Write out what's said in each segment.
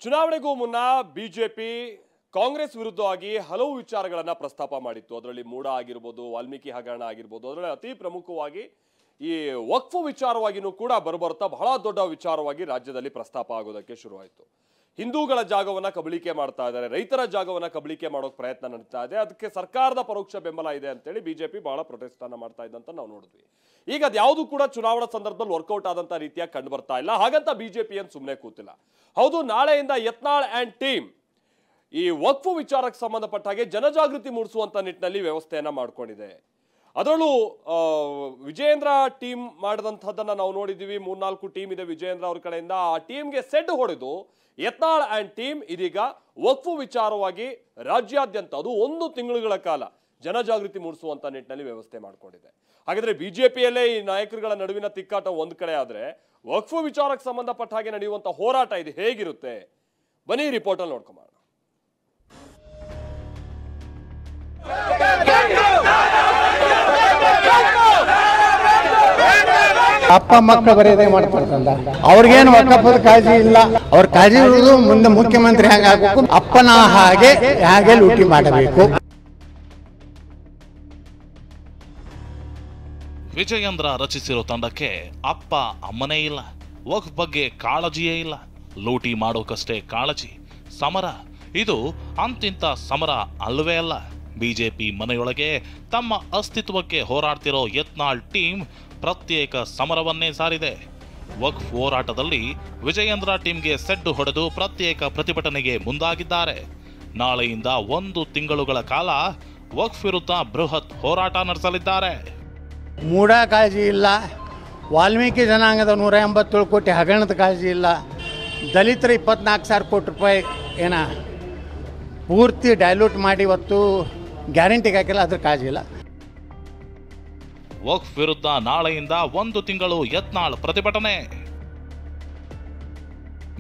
ಚುನಾವಣೆಗೂ ಮುನ್ನ ಬಿಜೆಪಿ ಕಾಂಗ್ರೆಸ್ ವಿರುದ್ಧವಾಗಿ ಹಲವು ವಿಚಾರಗಳನ್ನ ಪ್ರಸ್ತಾಪ ಮಾಡಿತ್ತು. ಅದರಲ್ಲಿ ಮೂಡ ಆಗಿರಬಹುದು, ವಾಲ್ಮೀಕಿ ಹಗರಣ ಆಗಿರಬಹುದು. ಅದರಲ್ಲಿ ಅತಿ ಪ್ರಮುಖವಾಗಿ ಈ ವಕ್ಫ್ ವಿಚಾರವಾಗಿನೂ ಕೂಡ ಬರಬರ್ತಾ ಬಹಳ ದೊಡ್ಡ ವಿಚಾರವಾಗಿ ರಾಜ್ಯದಲ್ಲಿ ಪ್ರಸ್ತಾಪ ಆಗೋದಕ್ಕೆ ಶುರುವಾಯಿತು. ಹಿಂದೂಗಳ ಜಾಗವನ್ನ ಕಬಳಿಕೆ ಮಾಡ್ತಾ ಇದ್ದಾರೆ, ರೈತರ ಜಾಗವನ್ನ ಕಬಳಿಕೆ ಮಾಡೋಕೆ ಪ್ರಯತ್ನ ನಡೀತಾ ಇದೆ. ಅದಕ್ಕೆ ಸರ್ಕಾರದ ಪರೋಕ್ಷ ಬೆಂಬಲ ಇದೆ ಅಂತೇಳಿ ಬಿಜೆಪಿ ಬಹಳ ಪ್ರೊಟೆಸ್ಟ್ ಅನ್ನ ಮಾಡ್ತಾ ಇದ್ದಂತ ನಾವು ನೋಡಿದ್ವಿ. ಈಗ ಅದ್ಯಾವುದು ಕೂಡ ಚುನಾವಣಾ ಸಂದರ್ಭದಲ್ಲಿ ವರ್ಕೌಟ್ ಆದಂತ ರೀತಿಯಾಗಿ ಕಂಡು ಬರ್ತಾ ಇಲ್ಲ. ಹಾಗಂತ ಬಿಜೆಪಿ ಏನು ಸುಮ್ಮನೆ ಕೂತಿಲ್ಲ. ಹೌದು, ನಾಳೆಯಿಂದ ಯತ್ನಾಳ್ ಅಂಡ್ ಟೀಮ್ ಈ ವಕ್ಫ್ ವಿಚಾರಕ್ಕೆ ಸಂಬಂಧಪಟ್ಟ ಹಾಗೆ ಜನಜಾಗೃತಿ ಮೂಡಿಸುವಂತ ನಿಟ್ಟಿನಲ್ಲಿ ವ್ಯವಸ್ಥೆಯನ್ನ ಮಾಡ್ಕೊಂಡಿದೆ. ಅದರಲ್ಲೂ ವಿಜಯೇಂದ್ರ ಟೀಮ್ ಮಾಡಿದಂಥದ್ದನ್ನ ನಾವು ನೋಡಿದ್ದೀವಿ. 3-4 ಟೀಮ್ ಇದೆ ವಿಜಯೇಂದ್ರ ಅವ್ರ ಕಡೆಯಿಂದ. ಆ ಟೀಮ್ಗೆ ಸೆಡ್ ಹೊಡೆದು ಯತ್ನಾಳ್ ಅಂಡ್ ಟೀಮ್ ಇದೀಗ ವಕ್ಫ್ ವಿಚಾರವಾಗಿ ರಾಜ್ಯಾದ್ಯಂತ ಅದು 1 ತಿಂಗಳುಗಳ ಕಾಲ ಜನಜಾಗೃತಿ ಮೂಡಿಸುವಂತ ನಿಟ್ಟಿನಲ್ಲಿ ವ್ಯವಸ್ಥೆ ಮಾಡಿಕೊಂಡಿದೆ. ಹಾಗಾದ್ರೆ ಬಿಜೆಪಿಯಲ್ಲೇ ಈ ನಾಯಕರುಗಳ ನಡುವಿನ ತಿಕ್ಕಾಟ ಒಂದ್ ಕಡೆ ಆದ್ರೆ ವಕ್ಫ್ ವಿಚಾರಕ್ಕೆ ಸಂಬಂಧಪಟ್ಟ ಹಾಗೆ ನಡೆಯುವಂತ ಹೋರಾಟ ಇದು ಹೇಗಿರುತ್ತೆ, ಬನ್ನಿ ರಿಪೋರ್ಟ್ ಅಲ್ಲಿ ನೋಡ್ಕೊಂಬ. ಅಪ್ಪ ಮಕ್ಕಳು ಬರೆಯದೇ ಮಾಡ್ತಾರಂದ, ಅವ್ರಿಗೇನು ವಕಫದ ಕಾಳಜಿ ಇಲ್ಲ. ಅವ್ರ ಕಾಳಜಿ ಇರುವುದು ಮುಂದೆ ಮುಖ್ಯಮಂತ್ರಿ ಹೇಗಾಗಬೇಕು, ಅಪ್ಪನ ಹಾಗೆ ಲೂಟಿ ಮಾಡಬೇಕು. ವಿಜಯೇಂದ್ರ ರಚಿಸಿರೋ ತಂಡಕ್ಕೆ ಅಪ್ಪ ಅಮ್ಮನೇ ಇಲ್ಲ, ವಕ್ಫ್ ಬಗ್ಗೆ ಕಾಳಜಿಯೇ ಇಲ್ಲ, ಲೂಟಿ ಮಾಡೋಕಷ್ಟೇ ಕಾಳಜಿ. ಸಮರ ಇದು ಅಂತಿಂತ ಸಮರ ಅಲ್ಲವೇ ಅಲ್ಲ. ಬಿಜೆಪಿ ಮನೆಯೊಳಗೆ ತಮ್ಮ ಅಸ್ತಿತ್ವಕ್ಕೆ ಹೋರಾಡ್ತಿರೋ ಯತ್ನಾಳ್ ಟೀಮ್ ಪ್ರತ್ಯೇಕ ಸಮರವನ್ನೇ ಸಾರಿದೆ. ವಕ್ಫ್ ಹೋರಾಟದಲ್ಲಿ ವಿಜಯೇಂದ್ರ ಟೀಮ್ಗೆ ಸೆಡ್ಡು ಹೊಡೆದು ಪ್ರತ್ಯೇಕ ಪ್ರತಿಭಟನೆಗೆ ಮುಂದಾಗಿದ್ದಾರೆ. ನಾಳೆಯಿಂದ 1 ತಿಂಗಳುಗಳ ಕಾಲ ವಕ್ಫ್ ವಿರುದ್ಧ ಬೃಹತ್ ಹೋರಾಟ ನಡೆಸಲಿದ್ದಾರೆ. ಮೂಢ ಕಾಳಜಿ ಇಲ್ಲ, ವಾಲ್ಮೀಕಿ ಜನಾಂಗದ 187 ಕೋಟಿ ಹಗರಣದ ಕಾಳಜಿ ಇಲ್ಲ, ದಲಿತರ 24,000 ಕೋಟಿ ರೂಪಾಯಿ ಪೂರ್ತಿ ಡೈಲ್ಯೂಟ್ ಮಾಡಿ ಇವತ್ತು ಗ್ಯಾರಂಟಿಗೆ ಹಾಕಿಲ್ಲ, ಅದ್ರ ಕಾಳಜಿ ಇಲ್ಲ. ವಕ್ಫ್ ವಿರುದ್ಧ ನಾಳೆಯಿಂದ 1 ತಿಂಗಳು ಯತ್ನಾಳ್ ಪ್ರತಿಭಟನೆ.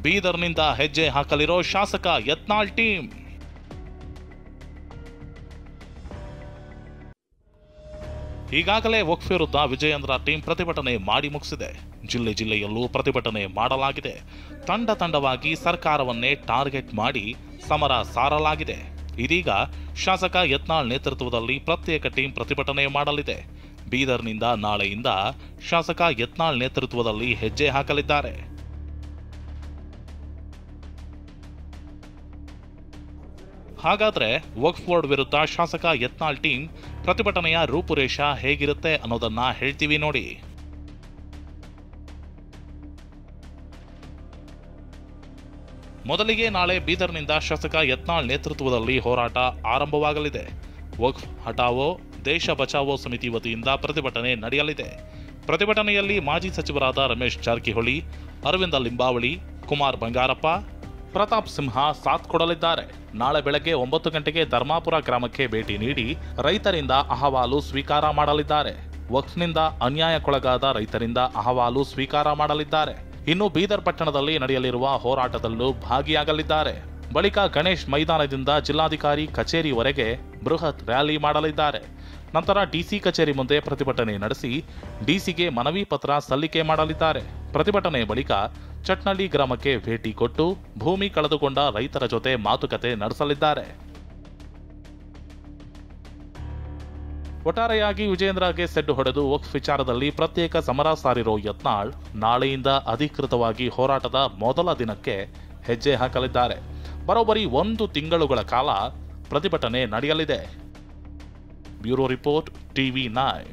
ಬೀದರ್ನಿಂದ ಹೆಜ್ಜೆ ಹಾಕಲಿರೋ ಶಾಸಕ ಯತ್ನಾಳ್ ಟೀಮ್. ಈಗಾಗಲೇ ವಕ್ಫ್ ವಿರುದ್ಧ ವಿಜಯೇಂದ್ರ ಟೀಮ್ ಪ್ರತಿಭಟನೆ ಮಾಡಿ ಮುಗಿಸಿದೆ. ಜಿಲ್ಲೆಯಲ್ಲೂ ಪ್ರತಿಭಟನೆ ಮಾಡಲಾಗಿದೆ. ತಂಡವಾಗಿ ಸರ್ಕಾರವನ್ನೇ ಟಾರ್ಗೆಟ್ ಮಾಡಿ ಸಮರ ಸಾರಲಾಗಿದೆ. ಇದೀಗ ಶಾಸಕ ಯತ್ನಾಳ್ ನೇತೃತ್ವದಲ್ಲಿ ಪ್ರತ್ಯೇಕ ಟೀಮ್ ಪ್ರತಿಭಟನೆ ಮಾಡಲಿದೆ. ಬೀದರ್ನಿಂದ ನಾಳೆಯಿಂದ ಶಾಸಕ ಯತ್ನಾಳ್ ನೇತೃತ್ವದಲ್ಲಿ ಹೆಜ್ಜೆ ಹಾಕಲಿದ್ದಾರೆ. ಹಾಗಾದ್ರೆ ವಕ್ಫ್ ಬೋರ್ಡ್ ವಿರುದ್ಧ ಶಾಸಕ ಯತ್ನಾಳ್ ಟೀಮ್ ಪ್ರತಿಭಟನೆಯ ರೂಪುರೇಷ ಹೇಗಿರುತ್ತೆ ಅನ್ನೋದನ್ನ ಹೇಳ್ತೀವಿ ನೋಡಿ. ಮೊದಲಿಗೆ ನಾಳೆ ಬೀದರ್ನಿಂದ ಶಾಸಕ ಯತ್ನಾಳ್ ನೇತೃತ್ವದಲ್ಲಿ ಹೋರಾಟ ಆರಂಭವಾಗಲಿದೆ. ವಕ್ಫ್ ಹಟಾವೋ ದೇಶ ಬಚಾವೋ ಸಮಿತಿ ವತಿಯಿಂದ ಪ್ರತಿಭಟನೆ ನಡೆಯಲಿದೆ. ಪ್ರತಿಭಟನೆಯಲ್ಲಿ ಮಾಜಿ ಸಚಿವರಾದ ರಮೇಶ್ ಜಾರಕಿಹೊಳಿ, ಅರವಿಂದ ಲಿಂಬಾವಳಿ, ಕುಮಾರ್ ಬಂಗಾರಪ್ಪ, ಪ್ರತಾಪ್ ಸಿಂಹ ಸಾಥ್ ಕೊಡಲಿದ್ದಾರೆ. ನಾಳೆ ಬೆಳಗ್ಗೆ 9 ಗಂಟೆಗೆ ಧರ್ಮಾಪುರ ಗ್ರಾಮಕ್ಕೆ ಭೇಟಿ ನೀಡಿ ರೈತರಿಂದ ಅಹವಾಲು ಸ್ವೀಕಾರ ಮಾಡಲಿದ್ದಾರೆ. ವಕ್ಫ್ನಿಂದ ಅನ್ಯಾಯಕ್ಕೊಳಗಾದ ರೈತರಿಂದ ಅಹವಾಲು ಸ್ವೀಕಾರ ಮಾಡಲಿದ್ದಾರೆ. ಇನ್ನು ಬೀದರ್ ಪಟ್ಟಣದಲ್ಲಿ ನಡೆಯಲಿರುವ ಹೋರಾಟದಲ್ಲೂ ಭಾಗಿಯಾಗಲಿದ್ದಾರೆ. ಬಳಿಕ ಗಣೇಶ್ ಮೈದಾನದಿಂದ ಜಿಲ್ಲಾಧಿಕಾರಿ ಕಚೇರಿವರೆಗೆ ಬೃಹತ್ ರ್ಯಾಲಿ ಮಾಡಲಿದ್ದಾರೆ. ನಂತರ ಡಿಸಿ ಕಚೇರಿ ಮುಂದೆ ಪ್ರತಿಭಟನೆ ನಡೆಸಿ ಡಿಸಿಗೆ ಮನವಿ ಪತ್ರ ಸಲ್ಲಿಕೆ ಮಾಡಲಿದ್ದಾರೆ. ಪ್ರತಿಭಟನೆ ಬಳಿಕ ಚಟ್ನಳ್ಳಿ ಗ್ರಾಮಕ್ಕೆ ಭೇಟಿ ಕೊಟ್ಟು ಭೂಮಿ ಕಳೆದುಕೊಂಡ ರೈತರ ಜೊತೆ ಮಾತುಕತೆ ನಡೆಸಲಿದ್ದಾರೆ. ಒಟ್ಟಾರೆಯಾಗಿ ವಿಜಯೇಂದ್ರಗೆ ಸೆಡ್ಡು ಹೊಡೆದು ವಕ್ಫ್ ವಿಚಾರದಲ್ಲಿ ಪ್ರತ್ಯೇಕ ಸಮರ ಸಾರಿರೋ ಯತ್ನಾಳ್ ನಾಳೆಯಿಂದ ಅಧಿಕೃತವಾಗಿ ಹೋರಾಟದ ಮೊದಲ ದಿನಕ್ಕೆ ಹೆಜ್ಜೆ ಹಾಕಲಿದ್ದಾರೆ. ಬರೋಬ್ಬರಿ 1 ತಿಂಗಳುಗಳ ಕಾಲ ಪ್ರತಿಭಟನೆ ನಡೆಯಲಿದೆ. Bureau report, TV9.